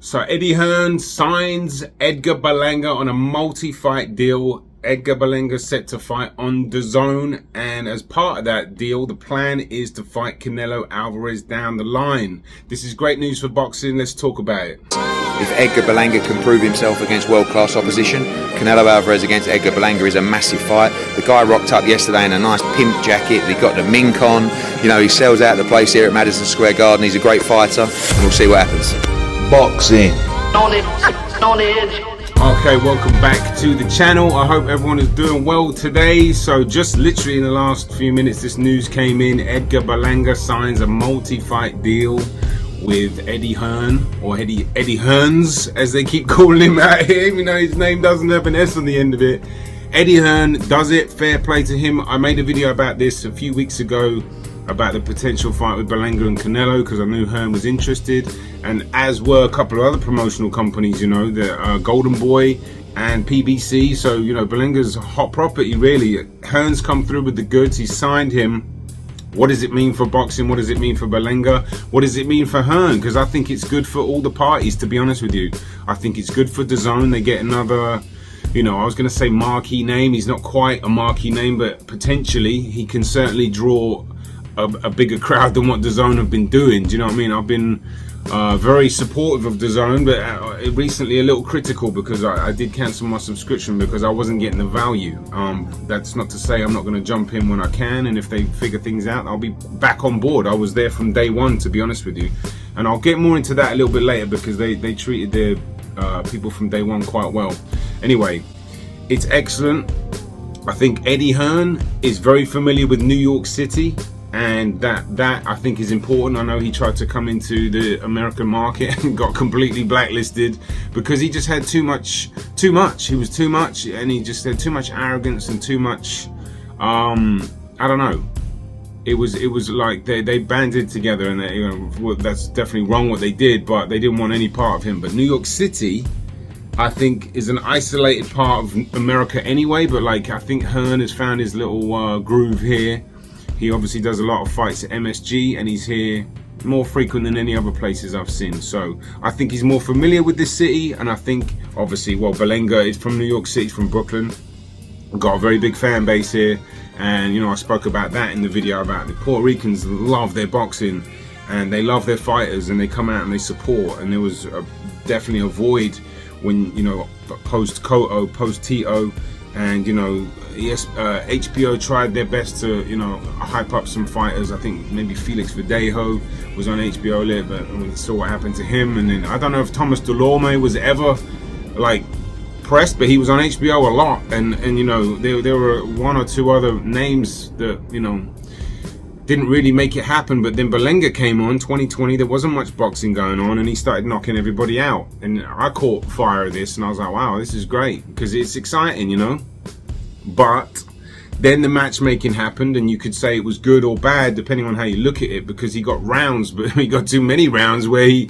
So Eddie Hearn signs Edgar Berlanga on a multi-fight deal. Edgar Berlanga set to fight on DAZN, and as part of that deal, the plan is to fight Canelo Alvarez down the line. This is great news for boxing. Let's talk about it. If Edgar Berlanga can prove himself against world-class opposition, Canelo Alvarez against Edgar Berlanga is a massive fight. The guy rocked up yesterday in a nice pimp jacket. He got the mink on. You know, he sells out the place here at Madison Square Garden. He's a great fighter, and we'll see what happens. Boxing. Okay, welcome back to the channel. I hope everyone is doing well today. So just literally in the last few minutes, this news came in. Edgar Berlanga signs a multi-fight deal with Eddie Hearn, or Eddie Hearns, as they keep calling him out here. You know, his name doesn't have an S on the end of it. Eddie Hearn does it. Fair play to him. I made a video about this a few weeks ago about the potential fight with Berlanga and Canelo, because I knew Hearn was interested, and as were a couple of other promotional companies, you know, the Golden Boy and PBC. So, you know, Berlanga's a hot property, really. Hearn's come through with the goods. He's signed him. What does it mean for boxing? What does it mean for Berlanga? What does it mean for Hearn? Because I think it's good for all the parties, to be honest with you. I think it's good for DAZN. They get another, you know, I was going to say marquee name. He's not quite a marquee name, but potentially he can certainly draw a bigger crowd than what DAZN have been doing. Do you know what I mean? I've been very supportive of DAZN, but recently a little critical, because I did cancel my subscription because I wasn't getting the value. That's not to say I'm not going to jump in when I can, and if they figure things out, I'll be back on board. I was there from day one, to be honest with you, and I'll get more into that a little bit later, because they treated their people from day one quite well. Anyway, it's excellent. I think Eddie Hearn is very familiar with New York City, and that I think is important. I know he tried to come into the American market and got completely blacklisted because he just had too much. He was too much, and he just had too much arrogance and too much, I don't know. It was like they banded together, and you know, that's definitely wrong what they did, but they didn't want any part of him. But New York City, I think, is an isolated part of America anyway, but like, I think Hearn has found his little groove here. He obviously does a lot of fights at MSG, and he's here more frequent than any other places I've seen. So I think he's more familiar with this city, and I think, obviously, well, Berlanga is from New York City, from Brooklyn. Got a very big fan base here, and you know, I spoke about that in the video about the Puerto Ricans love their boxing, and they love their fighters, and they come out and they support. And there was definitely a void when, you know, post Cotto, post Tito, and you know, yes, HBO tried their best to, you know, hype up some fighters. I think maybe Felix Verdejo was on HBO a little bit, and we saw what happened to him. And then I don't know if Thomas Delorme was ever like pressed, but he was on HBO a lot. And you know, there were one or two other names that, you know, didn't really make it happen. But then Berlanga came on 2020. There wasn't much boxing going on, and he started knocking everybody out. And I caught fire of this, and I was like, wow, this is great, because it's exciting, you know. But then the matchmaking happened, and you could say it was good or bad depending on how you look at it, because he got rounds, but he got too many rounds where he,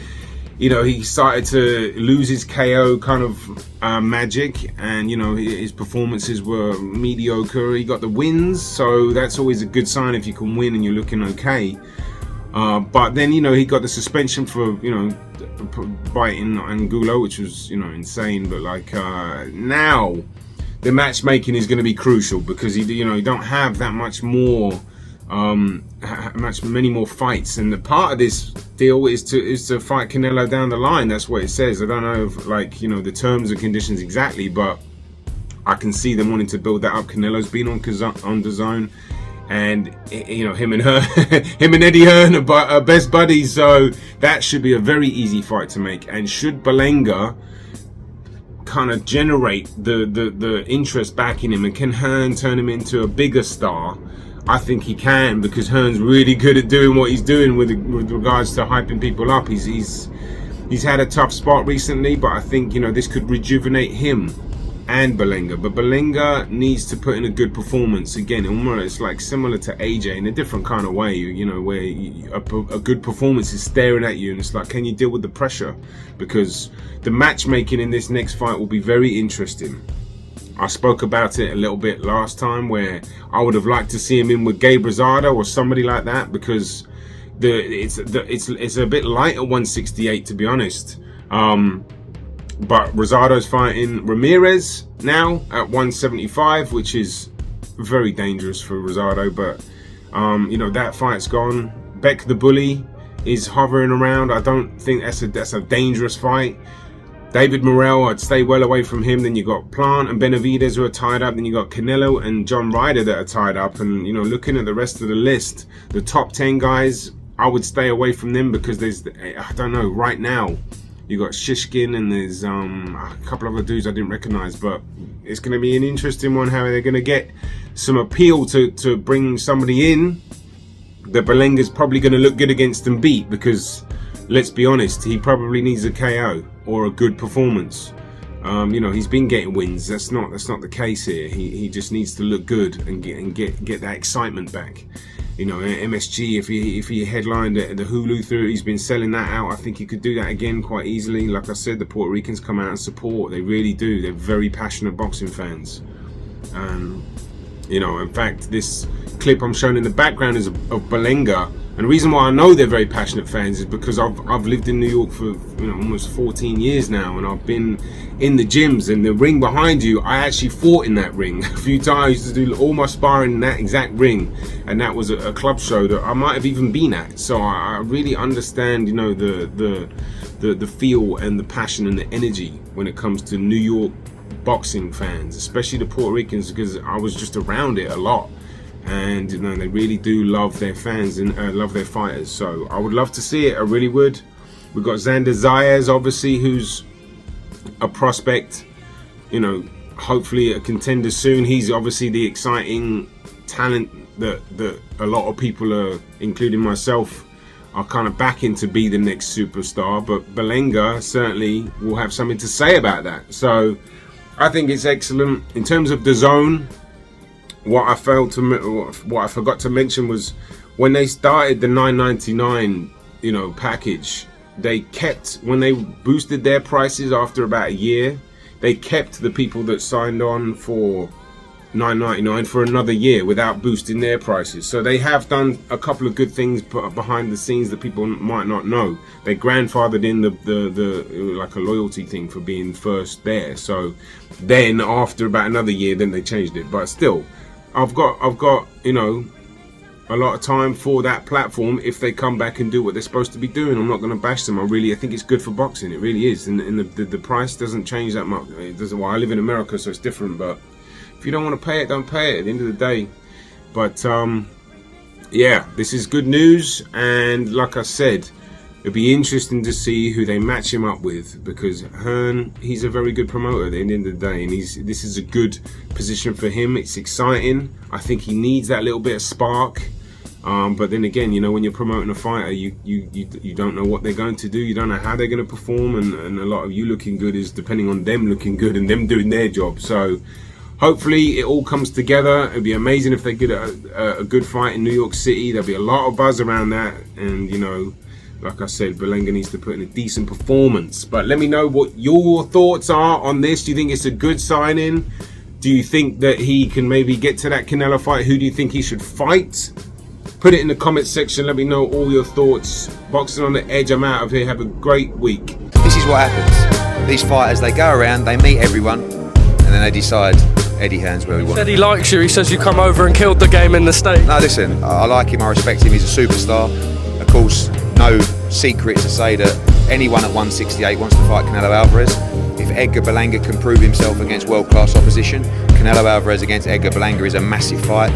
you know, he started to lose his KO kind of magic, and you know, his performances were mediocre. He got the wins, so that's always a good sign if you can win and you're looking okay. But then, you know, he got the suspension for, you know, biting Angulo, which was, you know, insane. But like, now the matchmaking is going to be crucial, because you know, you don't have that much more, many more fights, and the part of this deal is to fight Canelo down the line. That's what it says. I don't know if, like, you know, the terms and conditions exactly, but I can see them wanting to build that up. Canelo's been on DAZN, and you know, him and Eddie Hearn are best buddies, so that should be a very easy fight to make. And should Berlanga kind of generate the interest back in him, and can Hearn turn him into a bigger star? I think he can, because Hearn's really good at doing what he's doing with regards to hyping people up. He's had a tough spot recently, but I think, you know, this could rejuvenate him and Berlanga. But Berlanga needs to put in a good performance again. Almost like similar to AJ in a different kind of way, you know, where a good performance is staring at you, and it's like, can you deal with the pressure? Because the matchmaking in this next fight will be very interesting. I spoke about it a little bit last time, where I would have liked to see him in with Gabe Rosado or somebody like that, because it's a bit light at 168, to be honest. But Rosado's fighting Ramirez now at 175, which is very dangerous for Rosado. But you know, that fight's gone. Beck the Bully is hovering around. I don't think that's a dangerous fight. David Morrell, I'd stay well away from him. Then you got Plant and Benavidez who are tied up. Then you got Canelo and John Ryder that are tied up. And you know, looking at the rest of the list, the top 10 guys, I would stay away from them because I don't know, right now you got Shishkin and there's a couple other dudes I didn't recognize, but it's going to be an interesting one how they're going to get some appeal to bring somebody in that Berlanga's probably going to look good against and beat, because let's be honest, he probably needs a KO or a good performance. You know, he's been getting wins. That's not the case here. He just needs to look good and get that excitement back. You know, MSG, if he headlined the Hulu through, he's been selling that out. I think he could do that again quite easily. Like I said, the Puerto Ricans come out and support. They really do. They're very passionate boxing fans. You know, in fact, this clip I'm showing in the background is of Berlanga. And the reason why I know they're very passionate fans is because I've lived in New York for, you know, almost 14 years now, and I've been in the gyms, and the ring behind you, I actually fought in that ring a few times. I used to do all my sparring in that exact ring, and that was a club show that I might have even been at. So I really understand, you know, the feel and the passion and the energy when it comes to New York boxing fans, especially the Puerto Ricans, because I was just around it a lot. And you know, they really do love their fans and love their fighters. So I would love to see it. I really would. We've got Xander Zayas, obviously, who's a prospect. You know, hopefully a contender soon. He's obviously the exciting talent that a lot of people are, including myself, are kind of backing to be the next superstar. But Berlanga certainly will have something to say about that. So I think it's excellent. In terms of DAZN, what I forgot to mention was when they started the $9.99, you know, package, they kept, when they boosted their prices after about a year, they kept the people that signed on for $9.99 for another year without boosting their prices. So they have done a couple of good things behind the scenes that people might not know. They grandfathered in the like a loyalty thing for being first there. So then after about another year, then they changed it. But still, I've got, you know, a lot of time for that platform if they come back and do what they're supposed to be doing. I'm not going to bash them. I think it's good for boxing. It really is. And the price doesn't change that much. It doesn't. Well, I live in America, so it's different. But if you don't want to pay it, don't pay it at the end of the day. But yeah, this is good news. And like I said, it'll be interesting to see who they match him up with, because Hearn, he's a very good promoter at the end of the day, and this is a good position for him. It's exciting. I think he needs that little bit of spark. But then again, you know, when you're promoting a fighter, you don't know what they're going to do. You don't know how they're going to perform, and a lot of you looking good is depending on them looking good and them doing their job. So hopefully it all comes together. It'd be amazing if they get a good fight in New York City. There'll be a lot of buzz around that, and you know, like I said, Berlanga needs to put in a decent performance. But let me know what your thoughts are on this. Do you think it's a good signing? Do you think that he can maybe get to that Canelo fight? Who do you think he should fight? Put it in the comment section. Let me know all your thoughts. Boxing on the Edge. I'm out of here. Have a great week. This is what happens. These fighters, they go around, they meet everyone, and then they decide Eddie Hearn's where we want. He said he likes you. He says you come over and killed the game in the States. No, listen, I like him. I respect him. He's a superstar. Of course, no secret to say that anyone at 168 wants to fight Canelo Alvarez. If Edgar Berlanga can prove himself against world-class opposition, Canelo Alvarez against Edgar Berlanga is a massive fight.